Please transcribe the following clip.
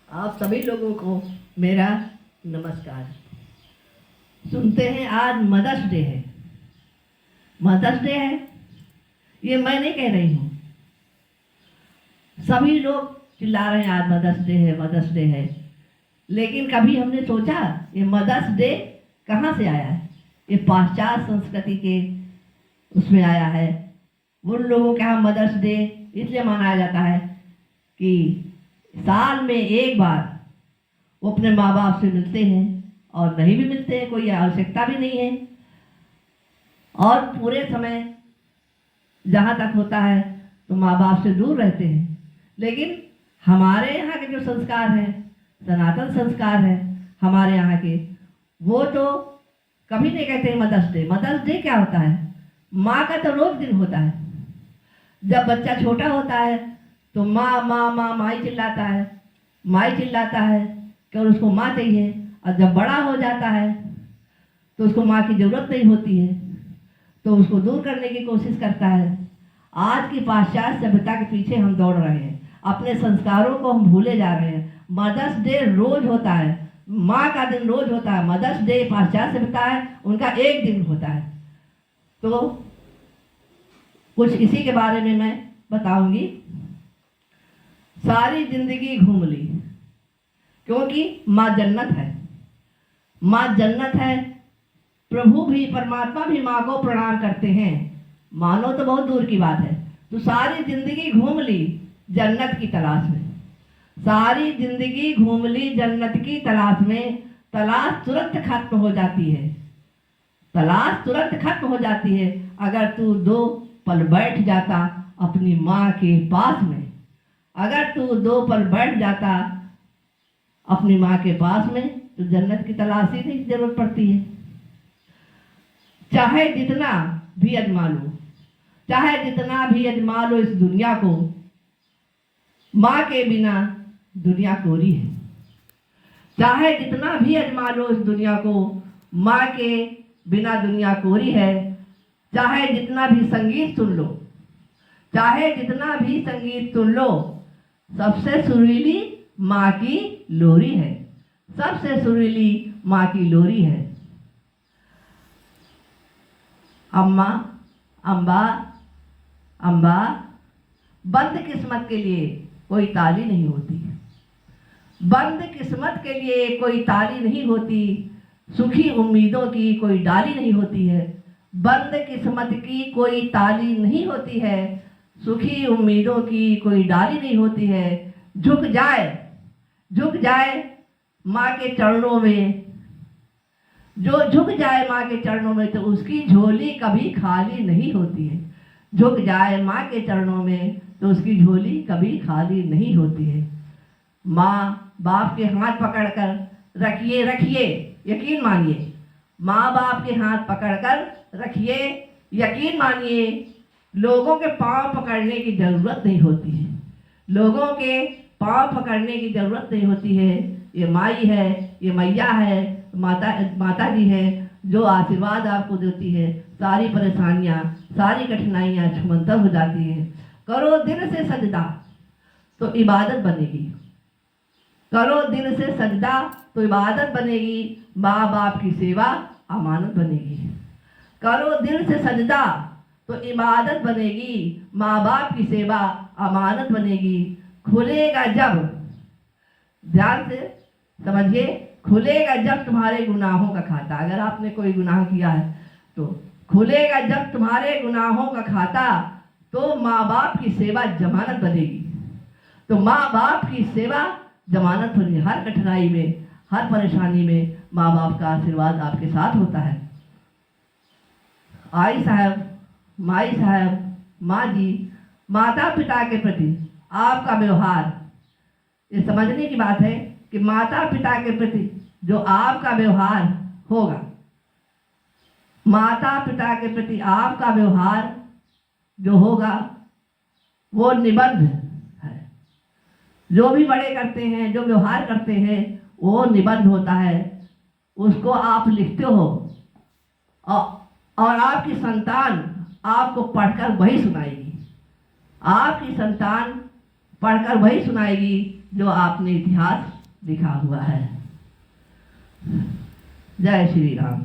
आप सभी लोगों को मेरा नमस्कार। सुनते हैं आज मदर्स डे है। मदर्स डे है, ये मैं नहीं कह रही हूँ, सभी लोग चिल्ला रहे हैं आज मदर्स डे है, मदर्स डे है। लेकिन कभी हमने सोचा ये मदर्स डे कहाँ से आया है? ये पाश्चात्य संस्कृति के उसमें आया है। उन लोगों के यहाँ मदर्स डे इसलिए मनाया जाता है कि साल में एक बार वो अपने माँ बाप से मिलते हैं, और नहीं भी मिलते हैं, कोई आवश्यकता भी नहीं है, और पूरे समय जहाँ तक होता है तो माँ बाप से दूर रहते हैं। लेकिन हमारे यहाँ के जो संस्कार हैं, सनातन संस्कार हैं हमारे यहाँ के, वो तो कभी नहीं कहते हैं मदर्स डे। मदर्स डे क्या होता है? माँ का तो रोज दिन होता है। जब बच्चा छोटा होता है तो माँ माँ माँ माँ ही चिल्लाता है, माँ ही चिल्लाता है कि उसको माँ चाहिए। और जब बड़ा हो जाता है तो उसको माँ की ज़रूरत नहीं होती है, तो उसको दूर करने की कोशिश करता है। आज की पाश्चात्य सभ्यता के पीछे हम दौड़ रहे हैं, अपने संस्कारों को हम भूले जा रहे हैं। मदर्स डे रोज होता है, माँ का दिन रोज होता है। मदर्स डे पाश्चात्य सभ्यता है, उनका एक दिन होता है। तो कुछ इसी के बारे में मैं बताऊंगी। सारी जिंदगी घूम ली, क्योंकि माँ जन्नत है। माँ जन्नत है, प्रभु भी, परमात्मा भी माँ को प्रणाम करते हैं। मानो तो बहुत दूर की बात है। तो सारी जिंदगी घूम ली जन्नत की तलाश में, सारी जिंदगी घूम ली जन्नत की तलाश में। तलाश तुरंत खत्म हो जाती है, तलाश तुरंत खत्म हो जाती है अगर तू 2 पल बैठ जाता अपनी माँ के पास में। अगर तू 2 पल बैठ जाता अपनी माँ के पास में तो जन्नत की तलाश ही नहीं जरूरत पड़ती है। चाहे जितना भी अजमा लो, चाहे जितना भी अजमा लो इस दुनिया को, माँ के बिना दुनिया कोरी है। चाहे जितना भी अजमा लो इस दुनिया को, माँ के बिना दुनिया कोरी है। चाहे जितना भी संगीत सुन लो, चाहे जितना भी संगीत सुन लो, सबसे सुरीली माँ की लोरी है, सबसे सुरीली माँ की लोरी है। अम्मा अम्बा अम्बा, बंद किस्मत के लिए कोई ताली नहीं होती, बंद किस्मत के लिए कोई ताली नहीं होती। सुखी उम्मीदों की कोई डाली नहीं होती है, बंद किस्मत की कोई ताली नहीं होती है। सुखी उम्मीदों की कोई डाली नहीं होती है। झुक जाए माँ के चरणों में, जो झुक जाए माँ के चरणों में तो उसकी झोली कभी खाली नहीं होती है। झुक जाए माँ के चरणों में तो उसकी झोली कभी खाली नहीं होती है। माँ बाप के हाथ पकड़कर रखिए, यकीन मानिए, माँ बाप के हाथ पकड़कर रखिए, यकीन मानिए, लोगों के पांव पकड़ने की ज़रूरत नहीं होती है, लोगों के पांव पकड़ने की ज़रूरत नहीं होती है। ये माई है, ये मैया है, माता जी है, जो आशीर्वाद आपको देती है। सारी परेशानियाँ, सारी कठिनाइयाँ छूमंतर हो जाती हैं। करो दिल से सजदा तो इबादत बनेगी, करो दिल से सजदा तो इबादत बनेगी। माँ बाप की सेवा अमानत बनेगी। करो दिल से सजदा तो इबादत बनेगी, माँ बाप की सेवा अमानत बनेगी। खुलेगा जब, ध्यान से समझिए, खुलेगा जब तुम्हारे गुनाहों का खाता। अगर आपने कोई गुनाह किया है तो खुलेगा जब तुम्हारे गुनाहों का खाता, तो माँ बाप की सेवा जमानत बनेगी। तो माँ बाप की सेवा जमानत बनेगी। हर कठिनाई में, हर परेशानी में माँ बाप का आशीर्वाद आपके साथ होता है। आई साहब, माई साहब, माँ जी, माता पिता के प्रति आपका व्यवहार, ये समझने की बात है कि माता पिता के प्रति जो आपका व्यवहार होगा, माता पिता के प्रति आपका व्यवहार जो होगा वो निबंध है। जो भी बड़े करते हैं, जो व्यवहार करते हैं, वो निबंध होता है। उसको आप लिखते हो और आपकी संतान आपको पढ़कर वही सुनाएगी। आपकी संतान पढ़कर वही सुनाएगी जो आपने इतिहास लिखा हुआ है। जय श्री राम।